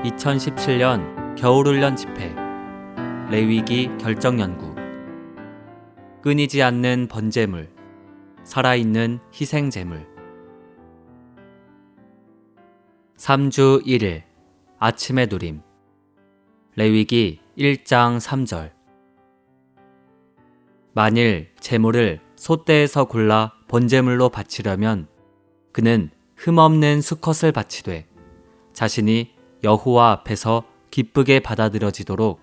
2017년 겨울훈련 집회 레위기 결정연구 끊이지 않는 번제물, 살아있는 희생제물 3주 1일 아침의 누림 레위기 1장 3절 만일 제물을 소떼에서 골라 번제물로 바치려면 그는 흠없는 수컷을 바치되 자신이 여호와 앞에서 기쁘게 받아들여지도록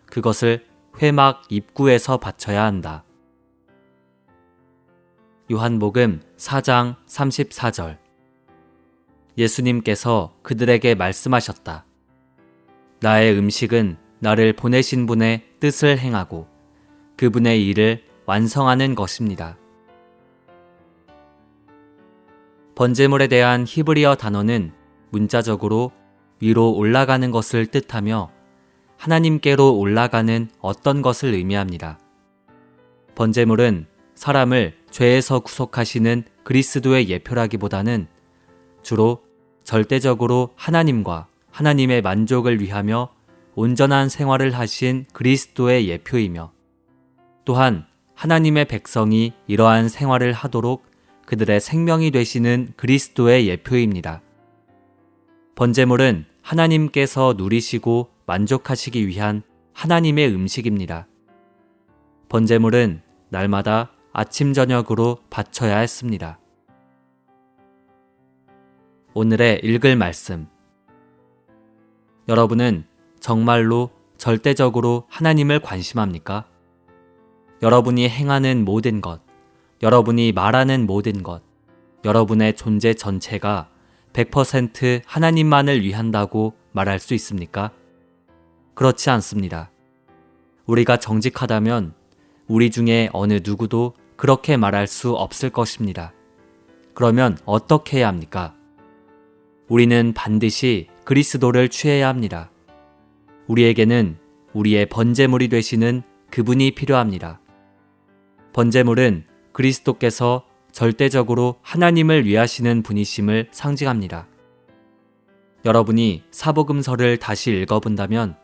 그것을 회막 입구에서 바쳐야 한다. 요한복음 4장 34절 예수님께서 그들에게 말씀하셨다. 나의 음식은 나를 보내신 분의 뜻을 행하고 그분의 일을 완성하는 것입니다. 번제물에 대한 히브리어 단어는 문자적으로 위로 올라가는 것을 뜻하며 하나님께로 올라가는 어떤 것을 의미합니다. 번제물은 사람을 죄에서 구속하시는 그리스도의 예표라기보다는 주로 절대적으로 하나님과 하나님의 만족을 위하며 온전한 생활을 하신 그리스도의 예표이며 또한 하나님의 백성이 이러한 생활을 하도록 그들의 생명이 되시는 그리스도의 예표입니다. 번제물은 하나님께서 누리시고 만족하시기 위한 하나님의 음식입니다. 번제물은 날마다 아침 저녁으로 바쳐야 했습니다. 오늘의 읽을 말씀. 여러분은 정말로 절대적으로 하나님을 관심합니까? 여러분이 행하는 모든 것, 여러분이 말하는 모든 것, 여러분의 존재 전체가 100% 하나님만을 위한다고 말할 수 있습니까? 그렇지 않습니다. 우리가 정직하다면 우리 중에 어느 누구도 그렇게 말할 수 없을 것입니다. 그러면 어떻게 해야 합니까? 우리는 반드시 그리스도를 취해야 합니다. 우리에게는 우리의 번제물이 되시는 그분이 필요합니다. 번제물은 그리스도께서 절대적으로 하나님을 위하시는 분이심을 상징합니다. 여러분이 사복음서를 다시 읽어본다면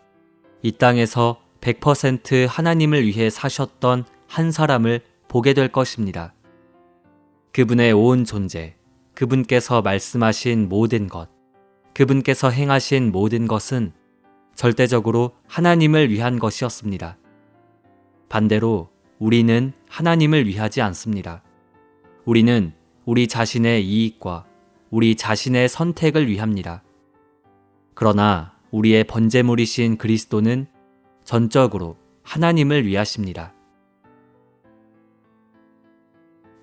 이 땅에서 100% 하나님을 위해 사셨던 한 사람을 보게 될 것입니다. 그분의 온 존재, 그분께서 말씀하신 모든 것, 그분께서 행하신 모든 것은 절대적으로 하나님을 위한 것이었습니다. 반대로 우리는 하나님을 위하지 않습니다. 우리는 우리 자신의 이익과 우리 자신의 선택을 위합니다. 그러나 우리의 번제물이신 그리스도는 전적으로 하나님을 위하십니다.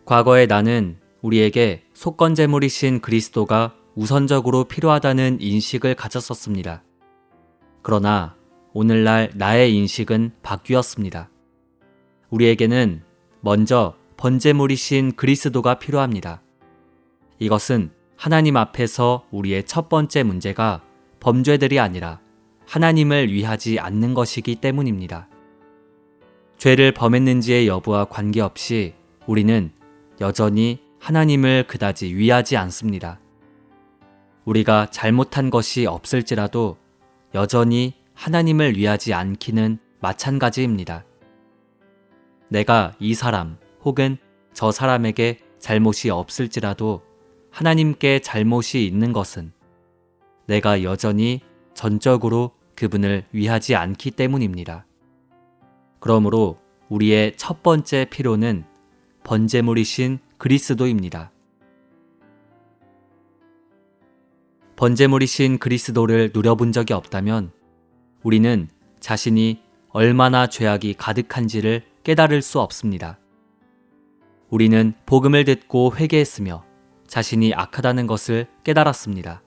과거의 나는 우리에게 속건제물이신 그리스도가 우선적으로 필요하다는 인식을 가졌었습니다. 그러나 오늘날 나의 인식은 바뀌었습니다. 우리에게는 먼저 번제물이신 그리스도가 필요합니다. 이것은 하나님 앞에서 우리의 첫 번째 문제가 범죄들이 아니라 하나님을 위하지 않는 것이기 때문입니다. 죄를 범했는지의 여부와 관계없이 우리는 여전히 하나님을 그다지 위하지 않습니다. 우리가 잘못한 것이 없을지라도 여전히 하나님을 위하지 않기는 마찬가지입니다. 내가 이 사람 혹은 저 사람에게 잘못이 없을지라도 하나님께 잘못이 있는 것은 내가 여전히 전적으로 그분을 위하지 않기 때문입니다. 그러므로 우리의 첫 번째 필요는 번제물이신 그리스도입니다. 번제물이신 그리스도를 누려본 적이 없다면 우리는 자신이 얼마나 죄악이 가득한지를 깨달을 수 없습니다. 우리는 복음을 듣고 회개했으며 자신이 악하다는 것을 깨달았습니다.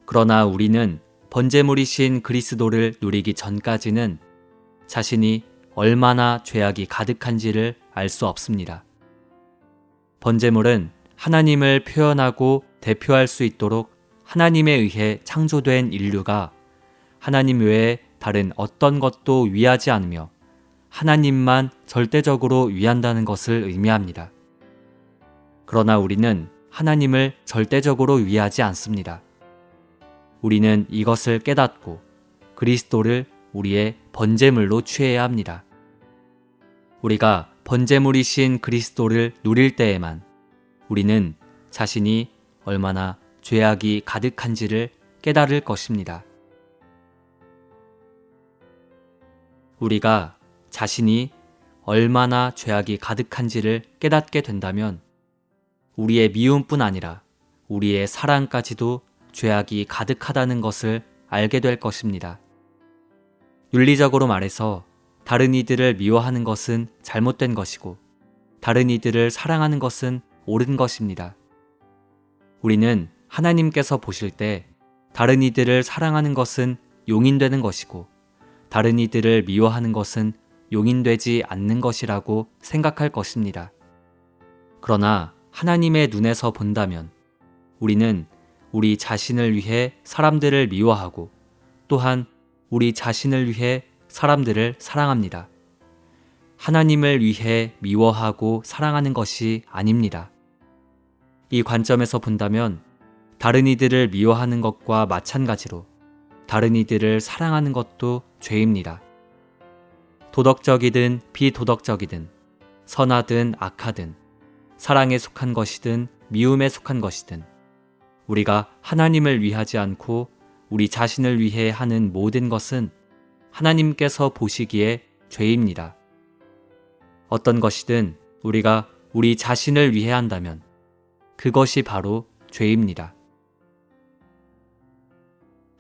그러나 우리는 번제물이신 그리스도를 누리기 전까지는 자신이 얼마나 죄악이 가득한지를 알 수 없습니다. 번제물은 하나님을 표현하고 대표할 수 있도록 하나님에 의해 창조된 인류가 하나님 외에 다른 어떤 것도 위하지 않으며 하나님만 절대적으로 위한다는 것을 의미합니다. 그러나 우리는 하나님을 절대적으로 위하지 않습니다. 우리는 이것을 깨닫고 그리스도를 우리의 번제물로 취해야 합니다. 우리가 번제물이신 그리스도를 누릴 때에만 우리는 자신이 얼마나 죄악이 가득한지를 깨달을 것입니다. 우리가 자신이 얼마나 죄악이 가득한지를 깨닫게 된다면 우리의 미움뿐 아니라 우리의 사랑까지도 죄악이 가득하다는 것을 알게 될 것입니다. 윤리적으로 말해서 다른 이들을 미워하는 것은 잘못된 것이고 다른 이들을 사랑하는 것은 옳은 것입니다. 우리는 하나님께서 보실 때 다른 이들을 사랑하는 것은 용인되는 것이고 다른 이들을 미워하는 것은 용인되지 않는 것이라고 생각할 것입니다. 그러나 하나님의 눈에서 본다면 우리는 우리 자신을 위해 사람들을 미워하고 또한 우리 자신을 위해 사람들을 사랑합니다. 하나님을 위해 미워하고 사랑하는 것이 아닙니다. 이 관점에서 본다면 다른 이들을 미워하는 것과 마찬가지로 다른 이들을 사랑하는 것도 죄입니다. 도덕적이든 비도덕적이든 선하든 악하든 사랑에 속한 것이든 미움에 속한 것이든 우리가 하나님을 위하지 않고 우리 자신을 위해 하는 모든 것은 하나님께서 보시기에 죄입니다. 어떤 것이든 우리가 우리 자신을 위해 한다면 그것이 바로 죄입니다.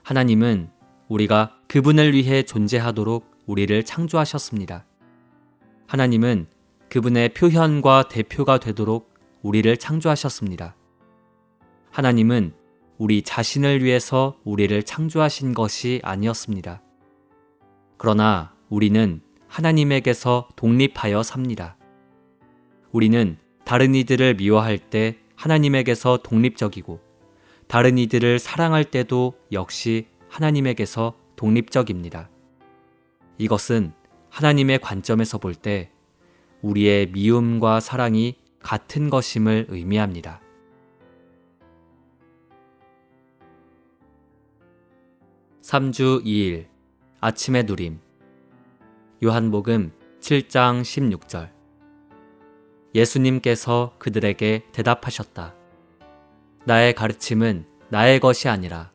하나님은 우리가 그분을 위해 존재하도록 우리를 창조하셨습니다. 하나님은 그분의 표현과 대표가 되도록 우리를 창조하셨습니다. 하나님은 우리 자신을 위해서 우리를 창조하신 것이 아니었습니다. 그러나 우리는 하나님에게서 독립하여 삽니다. 우리는 다른 이들을 미워할 때 하나님에게서 독립적이고 다른 이들을 사랑할 때도 역시 하나님에게서 독립적입니다. 이것은 하나님의 관점에서 볼 때 우리의 미움과 사랑이 같은 것임을 의미합니다. (3주 2일) 아침의 누림. 요한복음 7장 16절. 예수님께서 그들에게 대답하셨다. 나의 가르침은 나의 것이 아니라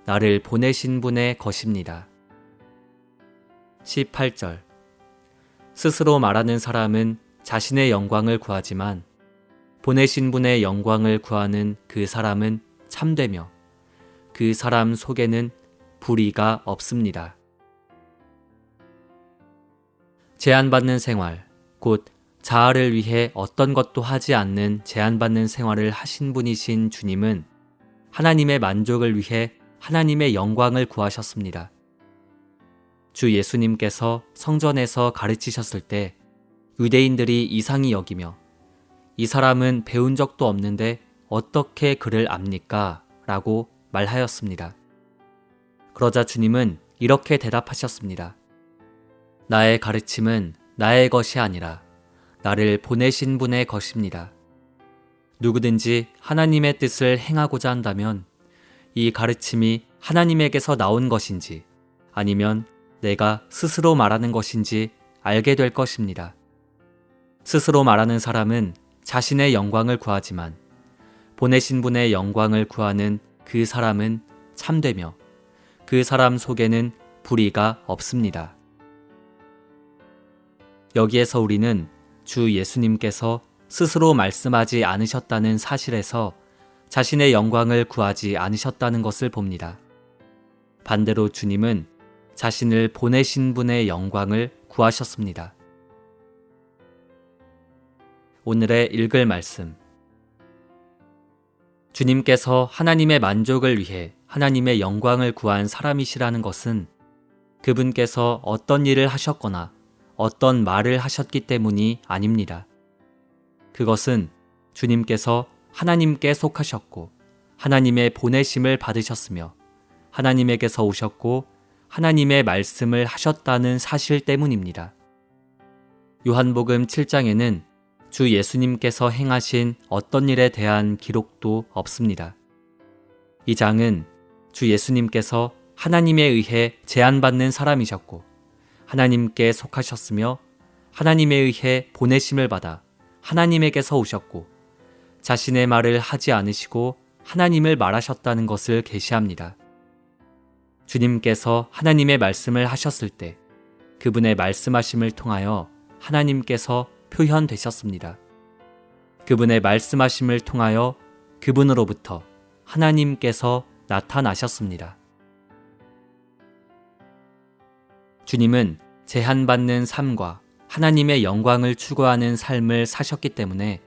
나를 보내신 분의 것입니다. 18절. 스스로 말하는 사람은 자신의 영광을 구하지만 보내신 분의 영광을 구하는 그 사람은 참되며 그 사람 속에는 불의가 없습니다. 제한받는 생활, 곧 자아를 위해 어떤 것도 하지 않는 제한받는 생활을 하신 분이신 주님은 하나님의 만족을 위해 하나님의 영광을 구하셨습니다. 주 예수님께서 성전에서 가르치셨을 때 유대인들이 이상히 여기며 이 사람은 배운 적도 없는데 어떻게 글을 압니까? 라고 말하였습니다. 그러자 주님은 이렇게 대답하셨습니다. 나의 가르침은 나의 것이 아니라 나를 보내신 분의 것입니다. 누구든지 하나님의 뜻을 행하고자 한다면 이 가르침이 하나님에게서 나온 것인지 아니면 내가 스스로 말하는 것인지 알게 될 것입니다. 스스로 말하는 사람은 자신의 영광을 구하지만 보내신 분의 영광을 구하는 그 사람은 참되며 그 사람 속에는 불의가 없습니다. 여기에서 우리는 주 예수님께서 스스로 말씀하지 않으셨다는 사실에서 자신의 영광을 구하지 않으셨다는 것을 봅니다. 반대로 주님은 자신을 보내신 분의 영광을 구하셨습니다. 오늘의 읽을 말씀. 주님께서 하나님의 만족을 위해 하나님의 영광을 구한 사람이시라는 것은 그분께서 어떤 일을 하셨거나 어떤 말을 하셨기 때문이 아닙니다. 그것은 주님께서 하나님께 속하셨고 하나님의 보내심을 받으셨으며 하나님에게서 오셨고 하나님의 말씀을 하셨다는 사실 때문입니다. 요한복음 7장에는 주 예수님께서 행하신 어떤 일에 대한 기록도 없습니다. 이 장은 주 예수님께서 하나님에 의해 제한받는 사람이셨고 하나님께 속하셨으며 하나님에 의해 보내심을 받아 하나님에게서 오셨고 자신의 말을 하지 않으시고 하나님을 말하셨다는 것을 계시합니다. 주님께서 하나님의 말씀을 하셨을 때 그분의 말씀하심을 통하여 하나님께서 표현되셨습니다. 그분의 말씀하심을 통하여 그분으로부터 하나님께서 나타나셨습니다. 주님은 제한받는 삶과 하나님의 영광을 추구하는 삶을 사셨기 때문에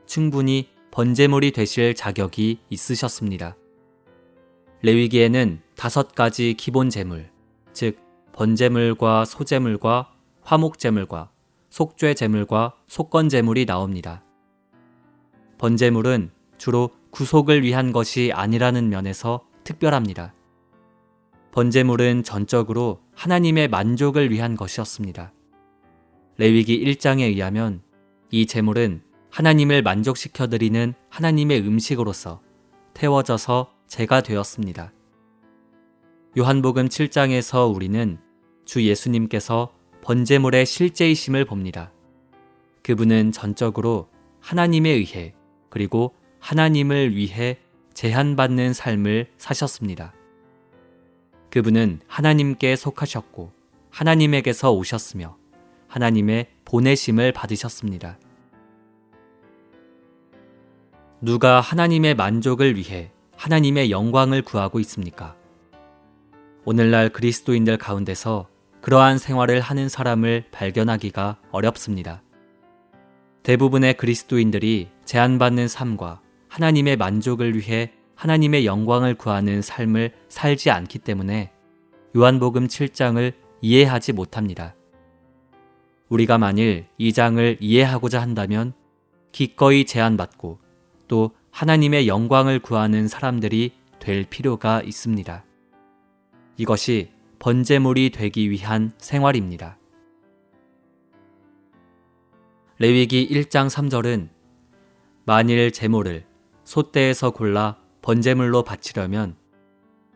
충분히 번제물이 되실 자격이 있으셨습니다. 레위기에는 5가지 기본 제물, 즉 번제물과 소제물과 화목제물과 속죄제물과 속건제물이 나옵니다. 번제물은 주로 구속을 위한 것이 아니라는 면에서 특별합니다. 번제물은 전적으로 하나님의 만족을 위한 것이었습니다. 레위기 1장에 의하면 이 제물은 하나님을 만족시켜드리는 하나님의 음식으로서 태워져서 제가 되었습니다. 요한복음 7장에서 우리는 주 예수님께서 번제물의 실제이심을 봅니다. 그분은 전적으로 하나님에 의해 그리고 하나님을 위해 제한받는 삶을 사셨습니다. 그분은 하나님께 속하셨고 하나님에게서 오셨으며 하나님의 보내심을 받으셨습니다. 누가 하나님의 만족을 위해 하나님의 영광을 구하고 있습니까? 오늘날 그리스도인들 가운데서 그러한 생활을 하는 사람을 발견하기가 어렵습니다. 대부분의 그리스도인들이 제한받는 삶과 하나님의 만족을 위해 하나님의 영광을 구하는 삶을 살지 않기 때문에 요한복음 7장을 이해하지 못합니다. 우리가 만일 이 장을 이해하고자 한다면 기꺼이 제한받고 또 하나님의 영광을 구하는 사람들이 될 필요가 있습니다. 이것이 번제물이 되기 위한 생활입니다. 레위기 1장 3절은 만일 제물을 솥대에서 골라 번제물로 바치려면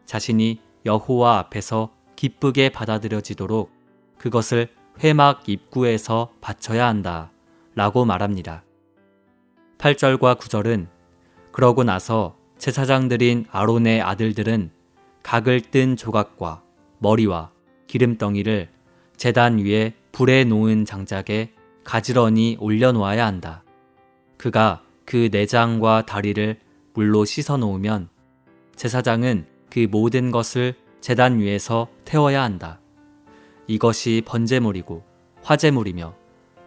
자신이 여호와 앞에서 기쁘게 받아들여지도록 그것을 회막 입구에서 바쳐야 한다 라고 말합니다. 8절과 9절은 그러고 나서 제사장들인 아론의 아들들은 각을 뜬 조각과 머리와 기름덩이를 제단 위에 불에 놓은 장작에 가지런히 올려놓아야 한다. 그가 그 내장과 다리를 물로 씻어 놓으면 제사장은 그 모든 것을 제단 위에서 태워야 한다. 이것이 번제물이고 화제물이며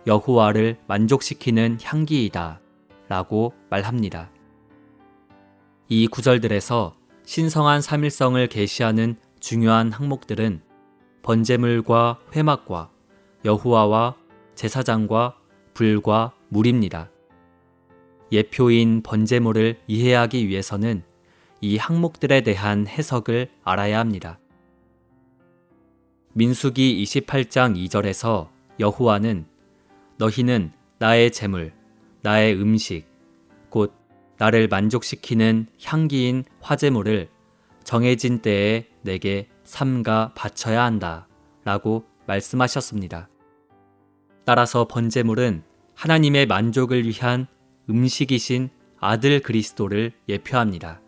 여호와를 만족시키는 향기이다 라고 말합니다. 이 구절들에서 신성한 삼일성을 계시하는 중요한 항목들은 번제물과 회막과 여호와와 제사장과 불과 물입니다. 예표인 번제물을 이해하기 위해서는 이 항목들에 대한 해석을 알아야 합니다. 민수기 28장 2절에서 여호와는 너희는 나의 제물, 나의 음식, 곧 나를 만족시키는 향기인 화제물을 정해진 때에 내게 삼가 바쳐야 한다 라고 말씀하셨습니다. 따라서 번제물은 하나님의 만족을 위한 음식이신 아들 그리스도를 예표합니다.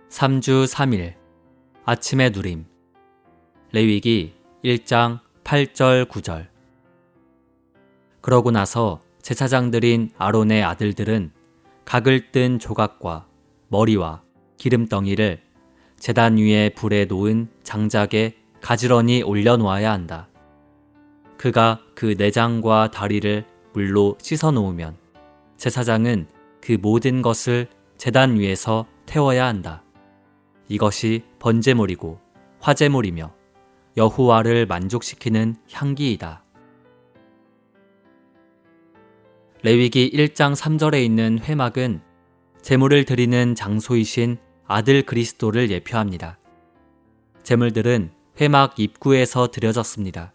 삼주 3일 아침의 누림 레위기 1장 8절 9절 그러고 나서 제사장들인 아론의 아들들은 각을 뜬 조각과 머리와 기름덩이를 제단 위에 불에 놓은 장작에 가지런히 올려놓아야 한다. 그가 그 내장과 다리를 물로 씻어 놓으면 제사장은 그 모든 것을 제단 위에서 태워야 한다. 이것이 번제물이고 화제물이며 여호와를 만족시키는 향기이다. 레위기 1장 3절에 있는 회막은 제물을 드리는 장소이신 아들 그리스도를 예표합니다. 제물들은 회막 입구에서 드려졌습니다.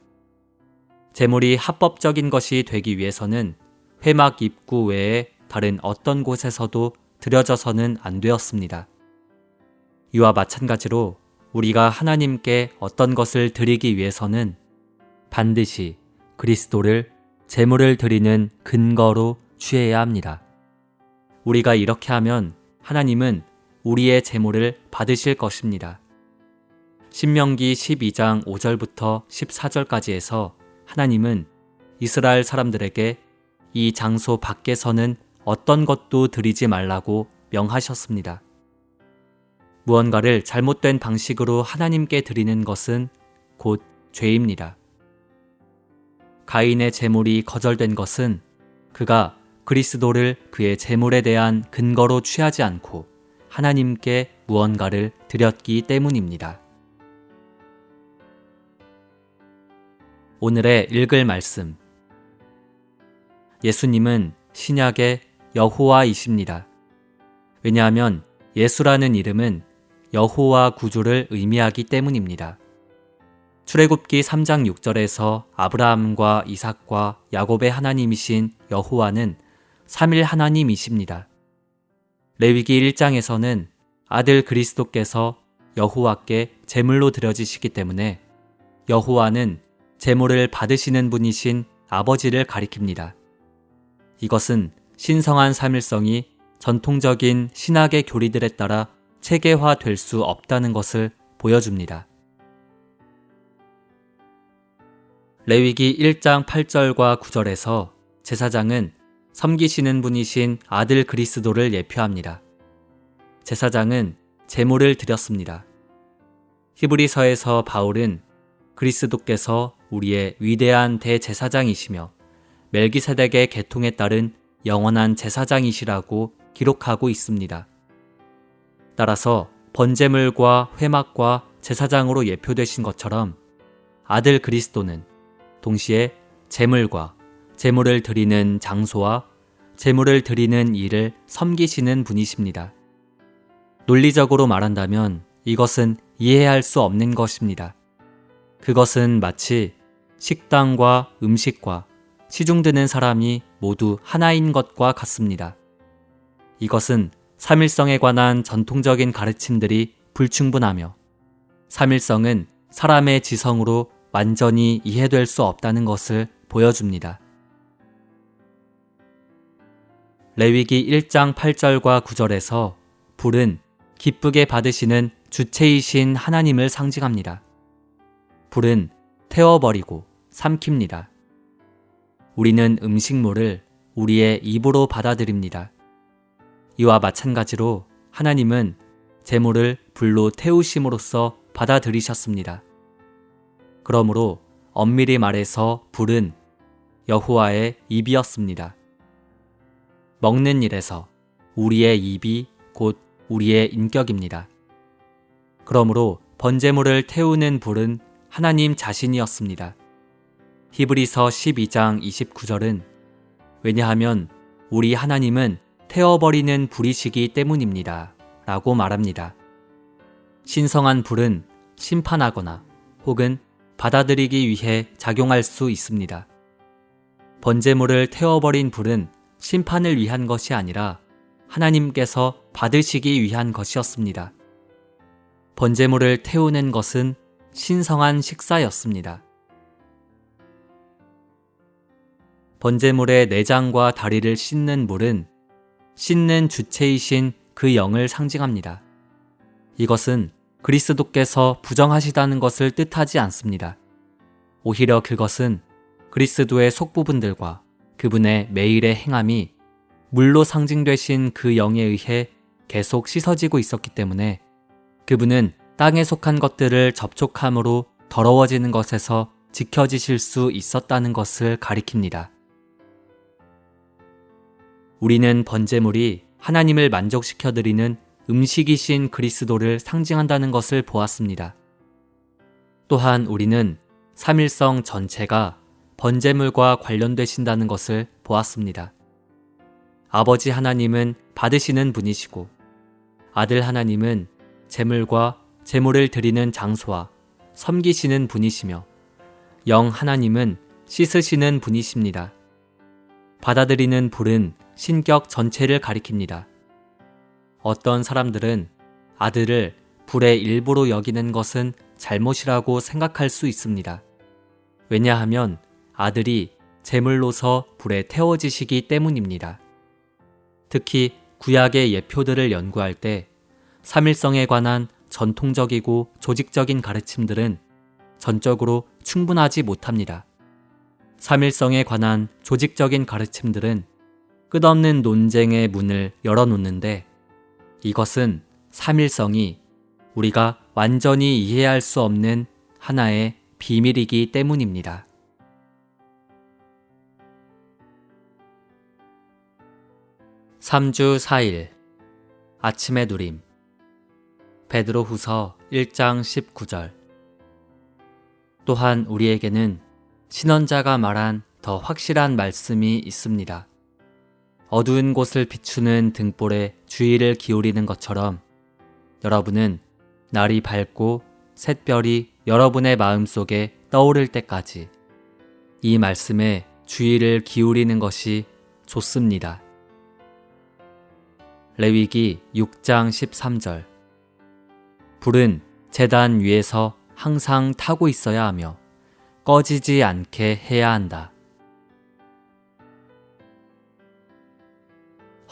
제물이 합법적인 것이 되기 위해서는 회막 입구 외에 다른 어떤 곳에서도 드려져서는 안 되었습니다. 이와 마찬가지로 우리가 하나님께 어떤 것을 드리기 위해서는 반드시 그리스도를 제물을 드리는 근거로 취해야 합니다. 우리가 이렇게 하면 하나님은 우리의 제물을 받으실 것입니다. 신명기 12장 5절부터 14절까지에서 하나님은 이스라엘 사람들에게 이 장소 밖에서는 어떤 것도 드리지 말라고 명하셨습니다. 무언가를 잘못된 방식으로 하나님께 드리는 것은 곧 죄입니다. 가인의 제물이 거절된 것은 그가 그리스도를 그의 제물에 대한 근거로 취하지 않고 하나님께 무언가를 드렸기 때문입니다. 오늘의 읽을 말씀. 예수님은 신약의 여호와이십니다. 왜냐하면 예수라는 이름은 여호와 구주를 의미하기 때문입니다. 출애굽기 3장 6절에서 아브라함과 이삭과 야곱의 하나님이신 여호와는 삼일 하나님이십니다. 레위기 1장에서는 아들 그리스도께서 여호와께 제물로 드려지시기 때문에 여호와는 제물을 받으시는 분이신 아버지를 가리킵니다. 이것은 신성한 삼일성이 전통적인 신학의 교리들에 따라 체계화될 수 없다는 것을 보여줍니다. 레위기 1장 8절과 9절에서 제사장은 섬기시는 분이신 아들 그리스도를 예표합니다. 제사장은 제물을 드렸습니다. 히브리서에서 바울은 그리스도께서 우리의 위대한 대제사장이시며 멜기세덱의 계통에 따른 영원한 제사장이시라고 기록하고 있습니다. 따라서 번제물과 회막과 제사장으로 예표되신 것처럼 아들 그리스도는 동시에 제물과 제물을 드리는 장소와 제물을 드리는 일을 섬기시는 분이십니다. 논리적으로 말한다면 이것은 이해할 수 없는 것입니다. 그것은 마치 식당과 음식과 시중 드는 사람이 모두 하나인 것과 같습니다. 이것은 삼일성에 관한 전통적인 가르침들이 불충분하며 삼일성은 사람의 지성으로 완전히 이해될 수 없다는 것을 보여줍니다. 레위기 1장 8절과 9절에서 불은 기쁘게 받으시는 주체이신 하나님을 상징합니다. 불은 태워버리고 삼킵니다. 우리는 음식물을 우리의 입으로 받아들입니다. 이와 마찬가지로 하나님은 제물을 불로 태우심으로써 받아들이셨습니다. 그러므로 엄밀히 말해서 불은 여호와의 입이었습니다. 먹는 일에서 우리의 입이 곧 우리의 인격입니다. 그러므로 번제물을 태우는 불은 하나님 자신이었습니다. 히브리서 12장 29절은 왜냐하면 우리 하나님은 태워버리는 불이시기 때문입니다. 라고 말합니다. 신성한 불은 심판하거나 혹은 받아들이기 위해 작용할 수 있습니다. 번제물을 태워버린 불은 심판을 위한 것이 아니라 하나님께서 받으시기 위한 것이었습니다. 번제물을 태우는 것은 신성한 식사였습니다. 번제물의 내장과 다리를 씻는 물은 씻는 주체이신 그 영을 상징합니다. 이것은 그리스도께서 부정하시다는 것을 뜻하지 않습니다. 오히려 그것은 그리스도의 속부분들과 그분의 매일의 행함이 물로 상징되신 그 영에 의해 계속 씻어지고 있었기 때문에 그분은 땅에 속한 것들을 접촉함으로 더러워지는 것에서 지켜지실 수 있었다는 것을 가리킵니다. 우리는 번제물이 하나님을 만족시켜드리는 음식이신 그리스도를 상징한다는 것을 보았습니다. 또한 우리는 삼일성 전체가 번제물과 관련되신다는 것을 보았습니다. 아버지 하나님은 받으시는 분이시고 아들 하나님은 제물과 제물을 드리는 장소와 섬기시는 분이시며 영 하나님은 씻으시는 분이십니다. 받아들이는 불은 신격 전체를 가리킵니다. 어떤 사람들은 아들을 불의 일부로 여기는 것은 잘못이라고 생각할 수 있습니다. 왜냐하면 아들이 제물로서 불에 태워지시기 때문입니다. 특히 구약의 예표들을 연구할 때 삼일성에 관한 전통적이고 조직적인 가르침들은 전적으로 충분하지 못합니다. 삼일성에 관한 조직적인 가르침들은 끝없는 논쟁의 문을 열어놓는데 이것은 삼일성이 우리가 완전히 이해할 수 없는 하나의 비밀이기 때문입니다. 3주 4일 아침의 누림 베드로후서 1장 19절 또한 우리에게는 신언자가 말한 더 확실한 말씀이 있습니다. 어두운 곳을 비추는 등불에 주의를 기울이는 것처럼 여러분은 날이 밝고 샛별이 여러분의 마음속에 떠오를 때까지 이 말씀에 주의를 기울이는 것이 좋습니다. 레위기 6장 13절 불은 제단 위에서 항상 타고 있어야 하며 꺼지지 않게 해야 한다.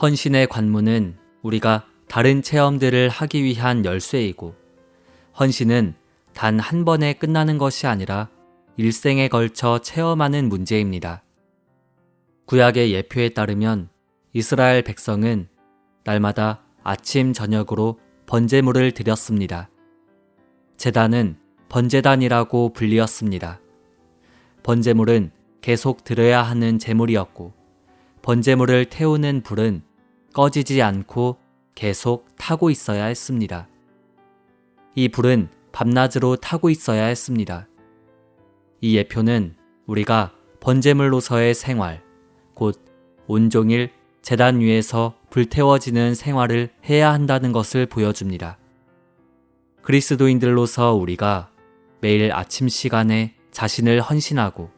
헌신의 관문은 우리가 다른 체험들을 하기 위한 열쇠이고 헌신은 단 한 번에 끝나는 것이 아니라 일생에 걸쳐 체험하는 문제입니다. 구약의 예표에 따르면 이스라엘 백성은 날마다 아침 저녁으로 번제물을 드렸습니다. 제단은 번제단이라고 불리었습니다. 번제물은 계속 드려야 하는 제물이었고 번제물을 태우는 불은 꺼지지 않고 계속 타고 있어야 했습니다. 이 불은 밤낮으로 타고 있어야 했습니다. 이 예표는 우리가 번제물로서의 생활, 곧 온종일 제단 위에서 불태워지는 생활을 해야 한다는 것을 보여줍니다. 그리스도인들로서 우리가 매일 아침 시간에 자신을 헌신하고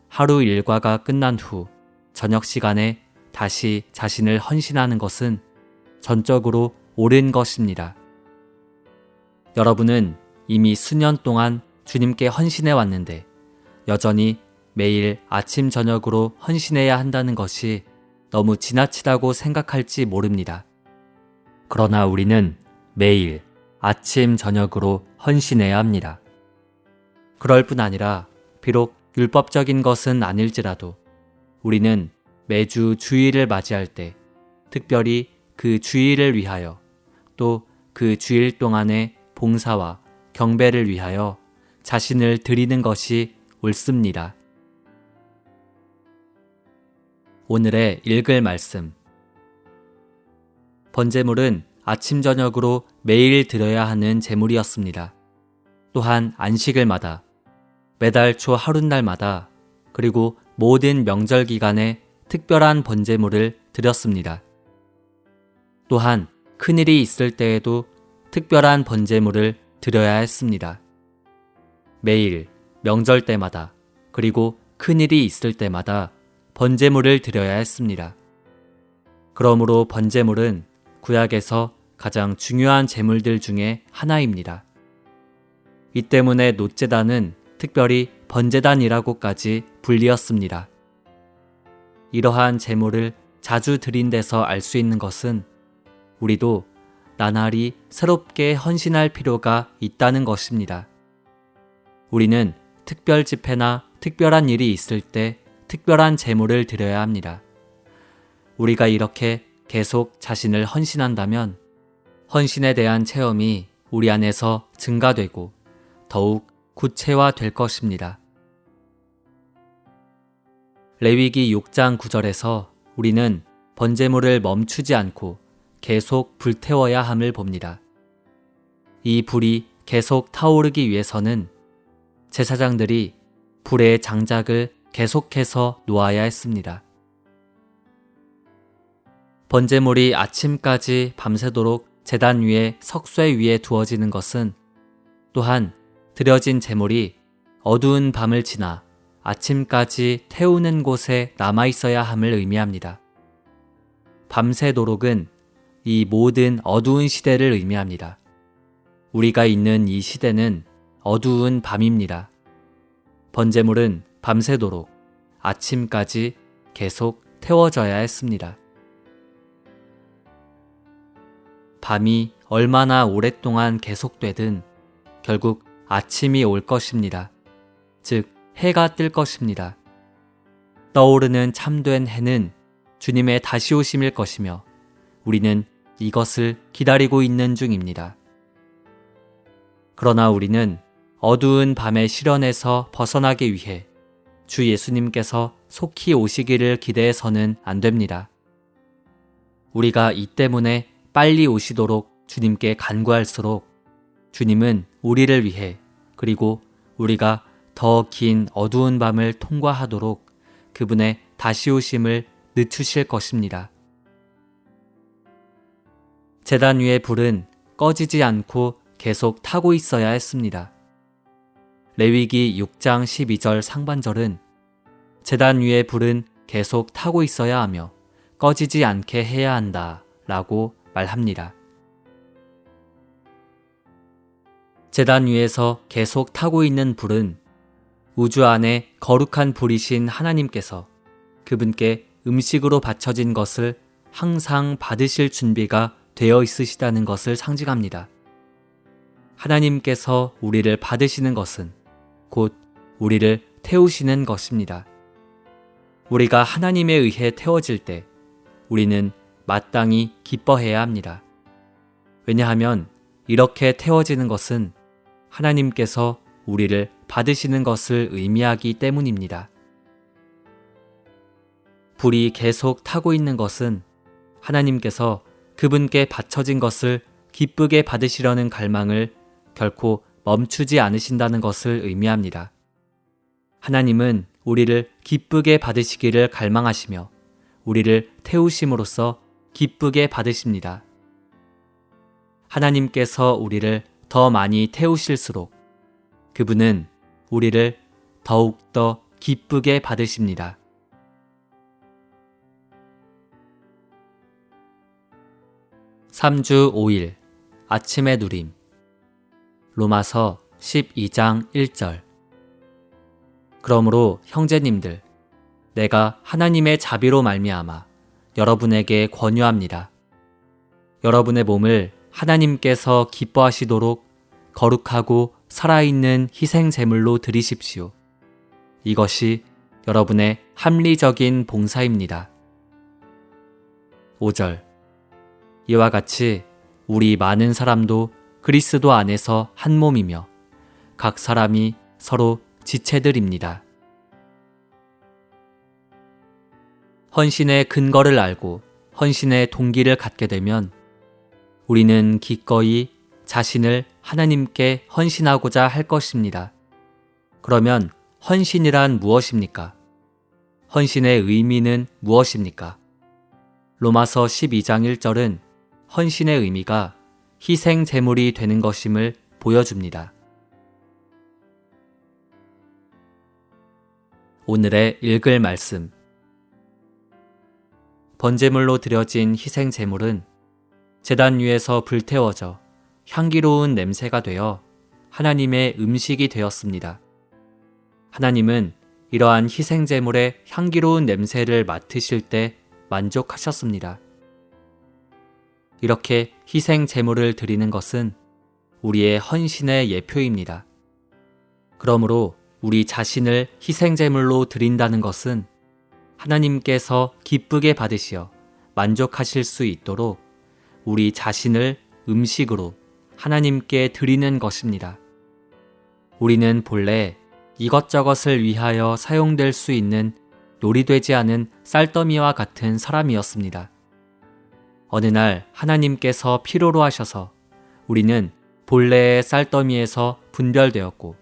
하루 일과가 끝난 후 저녁 시간에 다시 자신을 헌신하는 것은 전적으로 옳은 것입니다. 여러분은 이미 수년 동안 주님께 헌신해 왔는데 여전히 매일 아침 저녁으로 헌신해야 한다는 것이 너무 지나치다고 생각할지 모릅니다. 그러나 우리는 매일 아침 저녁으로 헌신해야 합니다. 그럴 뿐 아니라 비록 율법적인 것은 아닐지라도 우리는 매주 주일을 맞이할 때 특별히 그 주일을 위하여 또 그 주일 동안의 봉사와 경배를 위하여 자신을 드리는 것이 옳습니다. 오늘의 읽을 말씀. 번제물은 아침 저녁으로 매일 드려야 하는 제물이었습니다. 또한 안식일마다, 매달 초 하룻날마다, 그리고 모든 명절 기간에 특별한 번제물을 드렸습니다. 또한 큰일이 있을 때에도 특별한 번제물을 드려야 했습니다. 매일, 명절 때마다, 그리고 큰일이 있을 때마다 번제물을 드려야 했습니다. 그러므로 번제물은 구약에서 가장 중요한 제물들 중에 하나입니다. 이 때문에 놋제단은 특별히 번제단이라고까지 불리었습니다. 이러한 제물을 자주 드린 데서 알 수 있는 것은 우리도 나날이 새롭게 헌신할 필요가 있다는 것입니다. 우리는 특별 집회나 특별한 일이 있을 때 특별한 제물을 드려야 합니다. 우리가 이렇게 계속 자신을 헌신한다면 헌신에 대한 체험이 우리 안에서 증가되고 더욱 구체화될 것입니다. 레위기 6장 9절에서 우리는 번제물을 멈추지 않고 계속 불태워야 함을 봅니다. 이 불이 계속 타오르기 위해서는 제사장들이 불의 장작을 계속해서 놓아야 했습니다. 번제물이 아침까지 밤새도록 제단 위에 석쇠 위에 두어지는 것은 또한 드려진 제물이 어두운 밤을 지나 아침까지 태우는 곳에 남아있어야 함을 의미합니다. 밤새도록은 이 모든 어두운 시대를 의미합니다. 우리가 있는 이 시대는 어두운 밤입니다. 번제물은 밤새도록 아침까지 계속 태워져야 했습니다. 밤이 얼마나 오랫동안 계속되든 결국 아침이 올 것입니다. 즉, 해가 뜰 것입니다. 떠오르는 참된 해는 주님의 다시 오심일 것이며 우리는 이것을 기다리고 있는 중입니다. 그러나 우리는 어두운 밤의 시련에서 벗어나기 위해 주 예수님께서 속히 오시기를 기대해서는 안 됩니다. 우리가 이 때문에 빨리 오시도록 주님께 간구할수록 주님은 우리를 위해 그리고 우리가 더 긴 어두운 밤을 통과하도록 그분의 다시 오심을 늦추실 것입니다. 제단 위의 불은 꺼지지 않고 계속 타고 있어야 했습니다. 레위기 6장 12절 상반절은 제단 위의 불은 계속 타고 있어야 하며 꺼지지 않게 해야 한다 라고 말합니다. 제단 위에서 계속 타고 있는 불은 우주 안에 거룩한 불이신 하나님께서 그분께 음식으로 바쳐진 것을 항상 받으실 준비가 되어 있으시다는 것을 상징합니다. 하나님께서 우리를 받으시는 것은 곧 우리를 태우시는 것입니다. 우리가 하나님에 의해 태워질 때 우리는 마땅히 기뻐해야 합니다. 왜냐하면 이렇게 태워지는 것은 하나님께서 우리를 받으시는 것을 의미하기 때문입니다. 불이 계속 타고 있는 것은 하나님께서 그분께 바쳐진 것을 기쁘게 받으시려는 갈망을 결코 멈추지 않으신다는 것을 의미합니다. 하나님은 우리를 기쁘게 받으시기를 갈망하시며 우리를 태우심으로써 기쁘게 받으십니다. 하나님께서 우리를 더 많이 태우실수록 그분은 우리를 더욱더 기쁘게 받으십니다. (3주 5일) 아침의 누림. 로마서 12장 1절. 그러므로 형제님들, 내가 하나님의 자비로 말미암아 여러분에게 권유합니다. 여러분의 몸을 하나님께서 기뻐하시도록 거룩하고 살아있는 희생 제물로 드리십시오. 이것이 여러분의 합리적인 봉사입니다. 5절. 이와 같이 우리 많은 사람도 그리스도 안에서 한 몸이며 각 사람이 서로 지체들입니다. 헌신의 근거를 알고 헌신의 동기를 갖게 되면 우리는 기꺼이 자신을 하나님께 헌신하고자 할 것입니다. 그러면 헌신이란 무엇입니까? 헌신의 의미는 무엇입니까? 로마서 12장 1절은 헌신의 의미가 희생 제물이 되는 것임을 보여줍니다. 오늘의 읽을 말씀. 번제물로 드려진 희생 제물은 제단 위에서 불태워져 향기로운 냄새가 되어 하나님의 음식이 되었습니다. 하나님은 이러한 희생 제물의 향기로운 냄새를 맡으실 때 만족하셨습니다. 이렇게 희생 제물을 드리는 것은 우리의 헌신의 예표입니다. 그러므로 우리 자신을 희생 제물로 드린다는 것은 하나님께서 기쁘게 받으시어 만족하실 수 있도록 우리 자신을 음식으로 하나님께 드리는 것입니다. 우리는 본래 이것저것을 위하여 사용될 수 있는 요리되지 않은 쌀더미와 같은 사람이었습니다. 어느 날 하나님께서 필요로 하셔서 우리는 본래의 쌀더미에서 분별되었고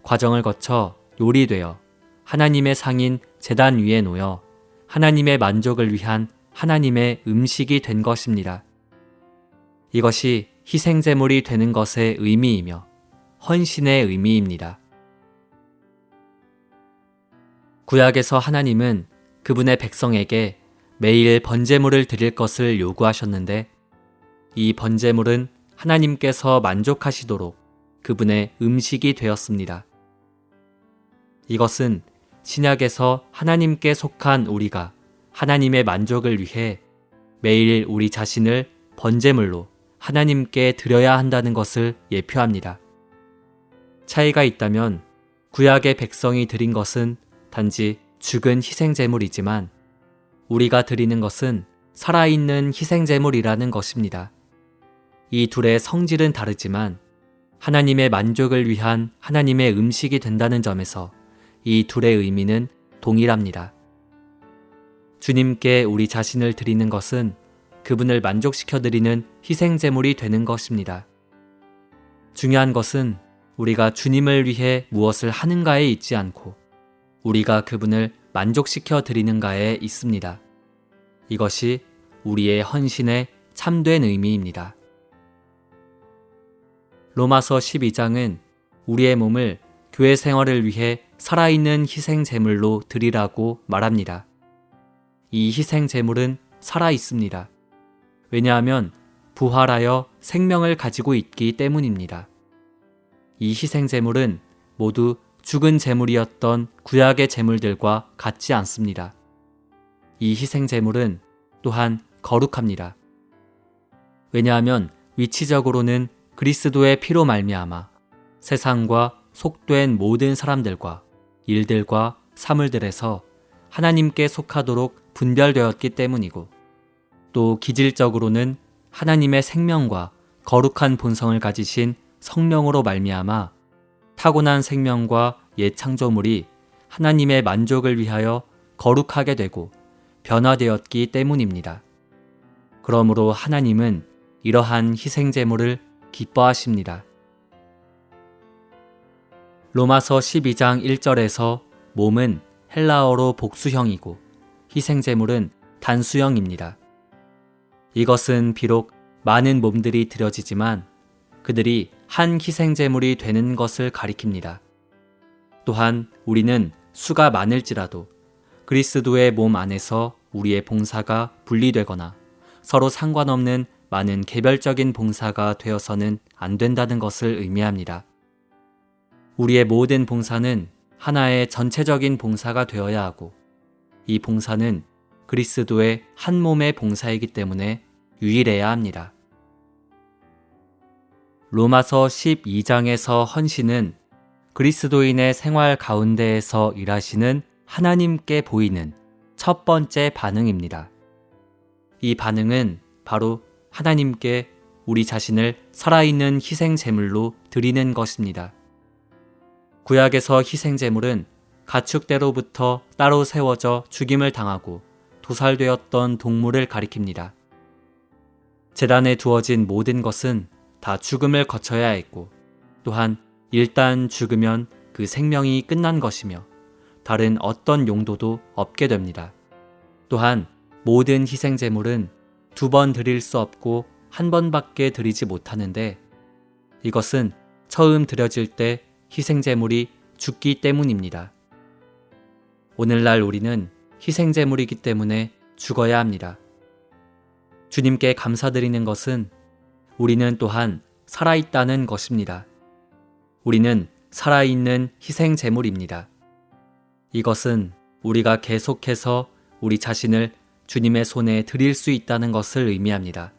과정을 거쳐 요리되어 하나님의 상인 제단 위에 놓여 하나님의 만족을 위한 하나님의 음식이 된 것입니다. 이것이 희생제물이 되는 것의 의미이며 헌신의 의미입니다. 구약에서 하나님은 그분의 백성에게 매일 번제물을 드릴 것을 요구하셨는데 이 번제물은 하나님께서 만족하시도록 그분의 음식이 되었습니다. 이것은 신약에서 하나님께 속한 우리가 하나님의 만족을 위해 매일 우리 자신을 번제물로 하나님께 드려야 한다는 것을 예표합니다. 차이가 있다면 구약의 백성이 드린 것은 단지 죽은 희생제물이지만 우리가 드리는 것은 살아있는 희생제물이라는 것입니다. 이 둘의 성질은 다르지만 하나님의 만족을 위한 하나님의 음식이 된다는 점에서 이 둘의 의미는 동일합니다. 주님께 우리 자신을 드리는 것은 그분을 만족시켜 드리는 희생제물이 되는 것입니다. 중요한 것은 우리가 주님을 위해 무엇을 하는가에 있지 않고 우리가 그분을 만족시켜 드리는가에 있습니다. 이것이 우리의 헌신의 참된 의미입니다. 로마서 12장은 우리의 몸을 교회 생활을 위해 살아있는 희생제물로 드리라고 말합니다. 이 희생제물은 살아있습니다. 왜냐하면 부활하여 생명을 가지고 있기 때문입니다. 이 희생제물은 모두 죽은 제물이었던 구약의 제물들과 같지 않습니다. 이 희생제물은 또한 거룩합니다. 왜냐하면 위치적으로는 그리스도의 피로 말미암아 세상과 속된 모든 사람들과 일들과 사물들에서 하나님께 속하도록 분별되었기 때문이고 또 기질적으로는 하나님의 생명과 거룩한 본성을 가지신 성령으로 말미암아 타고난 생명과 옛 창조물이 하나님의 만족을 위하여 거룩하게 되고 변화되었기 때문입니다. 그러므로 하나님은 이러한 희생제물을 기뻐하십니다. 로마서 12장 1절에서 몸은 헬라어로 복수형이고 희생제물은 단수형입니다. 이것은 비록 많은 몸들이 드려지지만 그들이 한 희생제물이 되는 것을 가리킵니다. 또한 우리는 수가 많을지라도 그리스도의 몸 안에서 우리의 봉사가 분리되거나 서로 상관없는 많은 개별적인 봉사가 되어서는 안 된다는 것을 의미합니다. 우리의 모든 봉사는 하나의 전체적인 봉사가 되어야 하고 이 봉사는 그리스도의 한 몸의 봉사이기 때문에 유일해야 합니다. 로마서 12장에서 헌신은 그리스도인의 생활 가운데에서 일하시는 하나님께 보이는 첫 번째 반응입니다. 이 반응은 바로 하나님께 우리 자신을 살아있는 희생제물로 드리는 것입니다. 구약에서 희생제물은 가축대로부터 따로 세워져 죽임을 당하고 도살되었던 동물을 가리킵니다. 제단에 두어진 모든 것은 다 죽음을 거쳐야 했고 또한 일단 죽으면 그 생명이 끝난 것이며 다른 어떤 용도도 없게 됩니다. 또한 모든 희생제물은 2번 드릴 수 없고 1번밖에 드리지 못하는데 이것은 처음 드려질 때 희생제물이 죽기 때문입니다. 오늘날 우리는 희생제물이기 때문에 죽어야 합니다. 주님께 감사드리는 것은 우리는 또한 살아있다는 것입니다. 우리는 살아있는 희생제물입니다. 이것은 우리가 계속해서 우리 자신을 주님의 손에 드릴 수 있다는 것을 의미합니다.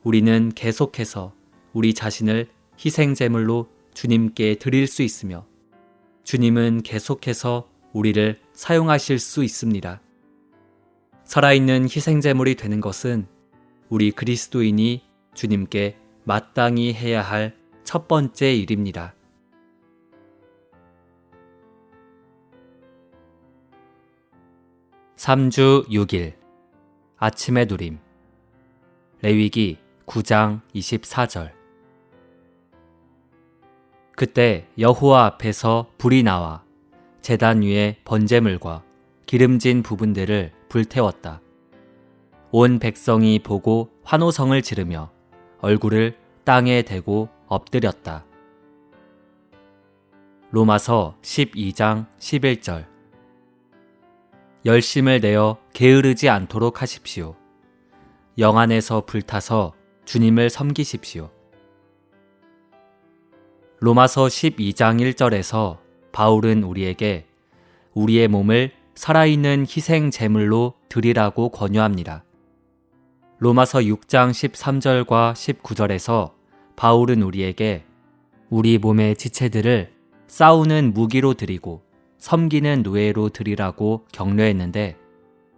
우리는 계속해서 우리 자신을 희생제물로 주님께 드릴 수 있으며 주님은 계속해서 우리를 사용하실 수 있습니다. 살아있는 희생제물이 되는 것은 우리 그리스도인이 주님께 마땅히 해야 할 첫 번째 일입니다. (3주 6일) 아침의 누림. 레위기 9장 24절. 그때 여호와 앞에서 불이 나와 제단 위에 번제물과 기름진 부분들을 불태웠다. 온 백성이 보고 환호성을 지르며 얼굴을 땅에 대고 엎드렸다. 로마서 12장 11절. 열심을 내어 게으르지 않도록 하십시오. 영 안에서 불타서 주님을 섬기십시오. 로마서 12장 1절에서 바울은 우리에게 우리의 몸을 살아있는 희생 제물로 드리라고 권유합니다. 로마서 6장 13절과 19절에서 바울은 우리에게 우리 몸의 지체들을 싸우는 무기로 드리고 섬기는 노예로 드리라고 격려했는데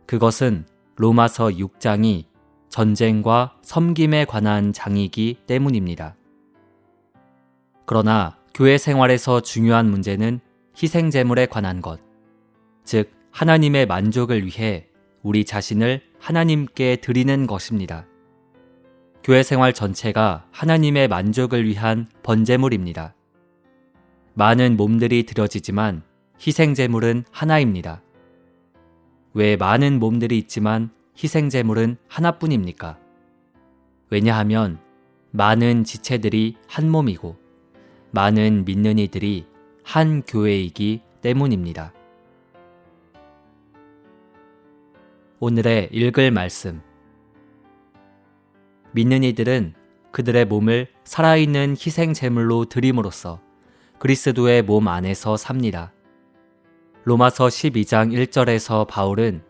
그것은 로마서 6장이 전쟁과 섬김에 관한 장이기 때문입니다. 그러나 교회 생활에서 중요한 문제는 희생제물에 관한 것, 즉 하나님의 만족을 위해 우리 자신을 하나님께 드리는 것입니다. 교회 생활 전체가 하나님의 만족을 위한 번제물입니다. 많은 몸들이 드려지지만 희생제물은 하나입니다. 왜 많은 몸들이 있지만 희생제물은 하나뿐입니까? 왜냐하면 많은 지체들이 한 몸이고 많은 믿는 이들이 한 교회이기 때문입니다. 오늘의 읽을 말씀. 믿는 이들은 그들의 몸을 살아있는 희생제물로 드림으로써 그리스도의 몸 안에서 삽니다. 로마서 12장 1절에서 바울은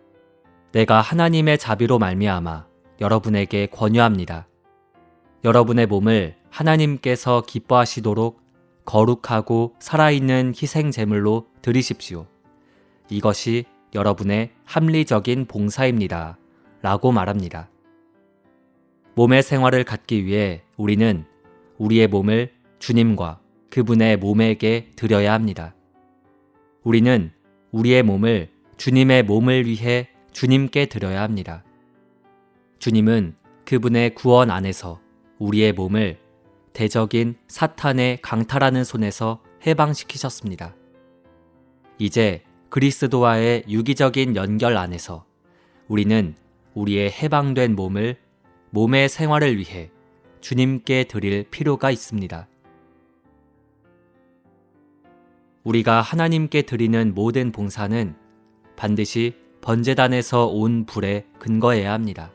내가 하나님의 자비로 말미암아 여러분에게 권유합니다. 여러분의 몸을 하나님께서 기뻐하시도록 거룩하고 살아있는 희생제물로 드리십시오. 이것이 여러분의 합리적인 봉사입니다. 라고 말합니다. 몸의 생활을 갖기 위해 우리는 우리의 몸을 주님과 그분의 몸에게 드려야 합니다. 우리는 우리의 몸을 주님의 몸을 위해 주님께 드려야 합니다. 주님은 그분의 구원 안에서 우리의 몸을 대적인 사탄의 강탈하는 손에서 해방시키셨습니다. 이제 그리스도와의 유기적인 연결 안에서 우리는 우리의 해방된 몸을 몸의 생활을 위해 주님께 드릴 필요가 있습니다. 우리가 하나님께 드리는 모든 봉사는 반드시 번제단에서 온 불에 근거해야 합니다.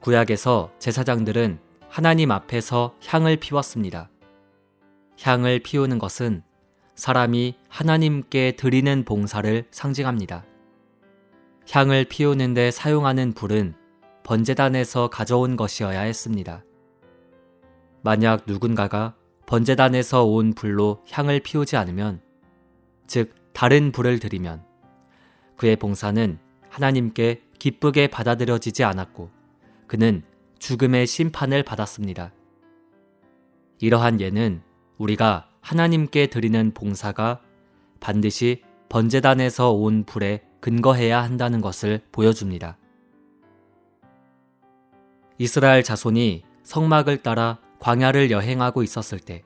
구약에서 제사장들은 하나님 앞에서 향을 피웠습니다. 향을 피우는 것은 사람이 하나님께 드리는 봉사를 상징합니다. 향을 피우는 데 사용하는 불은 번제단에서 가져온 것이어야 했습니다. 만약 누군가가 번제단에서 온 불로 향을 피우지 않으면, 즉 다른 불을 드리면 그의 봉사는 하나님께 기쁘게 받아들여지지 않았고 그는 죽음의 심판을 받았습니다. 이러한 예는 우리가 하나님께 드리는 봉사가 반드시 번제단에서 온 불에 근거해야 한다는 것을 보여줍니다. 이스라엘 자손이 성막을 따라 광야를 여행하고 있었을 때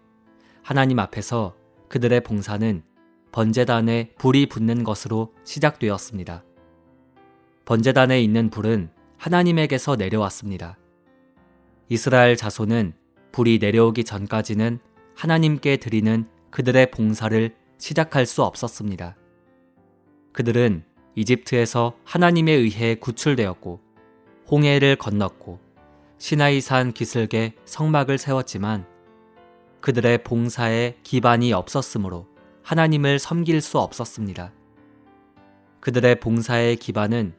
하나님 앞에서 그들의 봉사는 번제단에 불이 붙는 것으로 시작되었습니다. 번제단에 있는 불은 하나님에게서 내려왔습니다. 이스라엘 자손은 불이 내려오기 전까지는 하나님께 드리는 그들의 봉사를 시작할 수 없었습니다. 그들은 이집트에서 하나님에 의해 구출되었고 홍해를 건넜고 시나이산 기슭에 성막을 세웠지만 그들의 봉사에 기반이 없었으므로 하나님을 섬길 수 없었습니다. 그들의 봉사의 기반은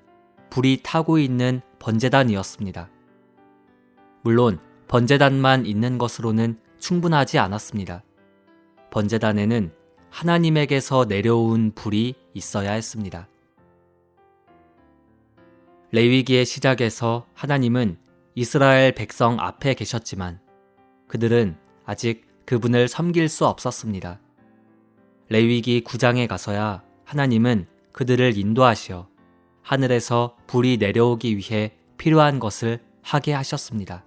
불이 타고 있는 번제단이었습니다. 물론 번제단만 있는 것으로는 충분하지 않았습니다. 번제단에는 하나님에게서 내려온 불이 있어야 했습니다. 레위기의 시작에서 하나님은 이스라엘 백성 앞에 계셨지만 그들은 아직 그분을 섬길 수 없었습니다. 레위기 9장에 가서야 하나님은 그들을 인도하시어 하늘에서 불이 내려오기 위해 필요한 것을 하게 하셨습니다.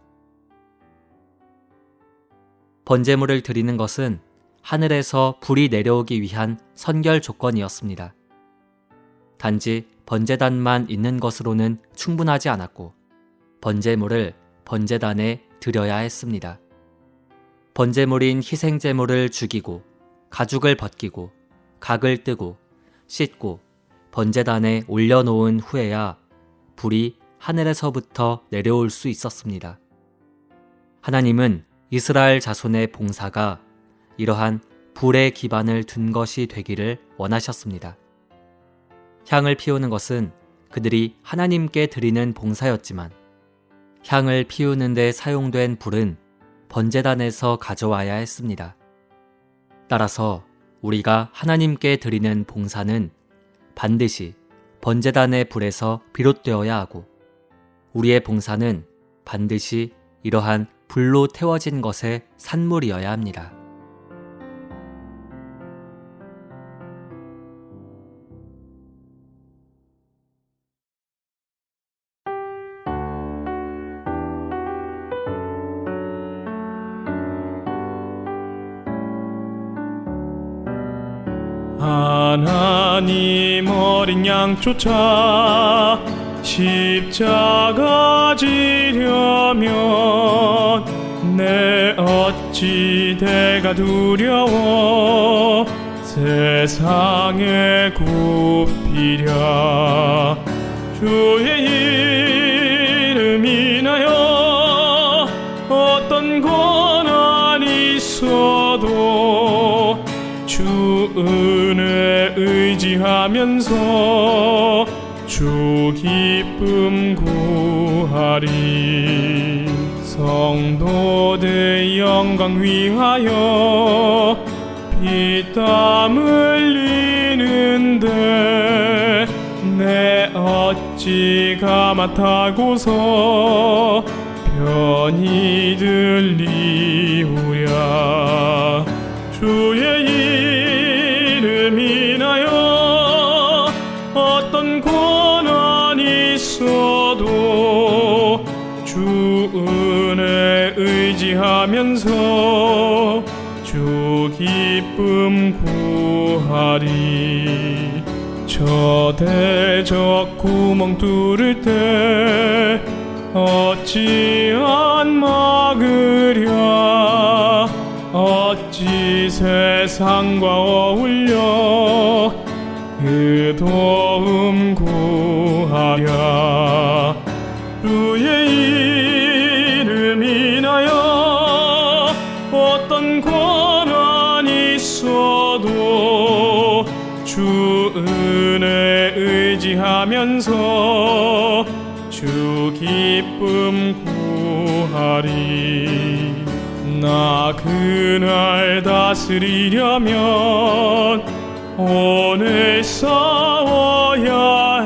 번제물을 드리는 것은 하늘에서 불이 내려오기 위한 선결 조건이었습니다. 단지 번제단만 있는 것으로는 충분하지 않았고 번제물을 번제단에 드려야 했습니다. 번제물인 희생제물을 죽이고 가죽을 벗기고 각을 뜨고 씻고 번제단에 올려놓은 후에야 불이 하늘에서부터 내려올 수 있었습니다. 하나님은 이스라엘 자손의 봉사가 이러한 불의 기반을 둔 것이 되기를 원하셨습니다. 향을 피우는 것은 그들이 하나님께 드리는 봉사였지만 향을 피우는 데 사용된 불은 번제단에서 가져와야 했습니다. 따라서 우리가 하나님께 드리는 봉사는 반드시 번제단의 불에서 비롯되어야 하고 우리의 봉사는 반드시 이러한 불로 태워진 것의 산물이어야 합니다. 하나님 어린 양 쫓아 십자가 지려면 내 어찌 대가 두려워 세상에 굽히랴. 주의 이름 인하여 어떤 고난 있어도 주 은혜 의지하면서 주 기쁨 구하리. 성도들 영광 위하여 피땀 흘리는데 내 어찌 가마타고서 편히 들리우랴. 주의 이름 인하여 어떤 고난 있어도 주 은혜 의지하면서 주 기쁨 구하리. 저 대적 구멍 뚫을 때 어찌 안 막으랴. 어찌 세상과 어울려 그 도움 구하랴. 주의 이름 인하여 어떤 고난 있어도 주 은혜 의지하면서 주 기쁨 구하리. 나 그날 다스리려면 오늘 싸워야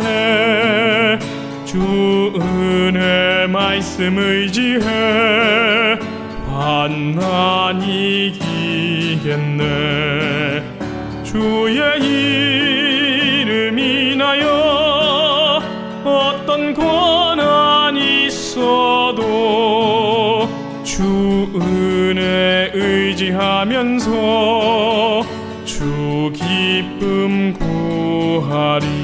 해. 주 은혜 말씀 의지해 환난 이기겠네. 주의 이름 인하여 어떤 고난 있어도 주 은혜 의지하면서 주 기쁨 구하리.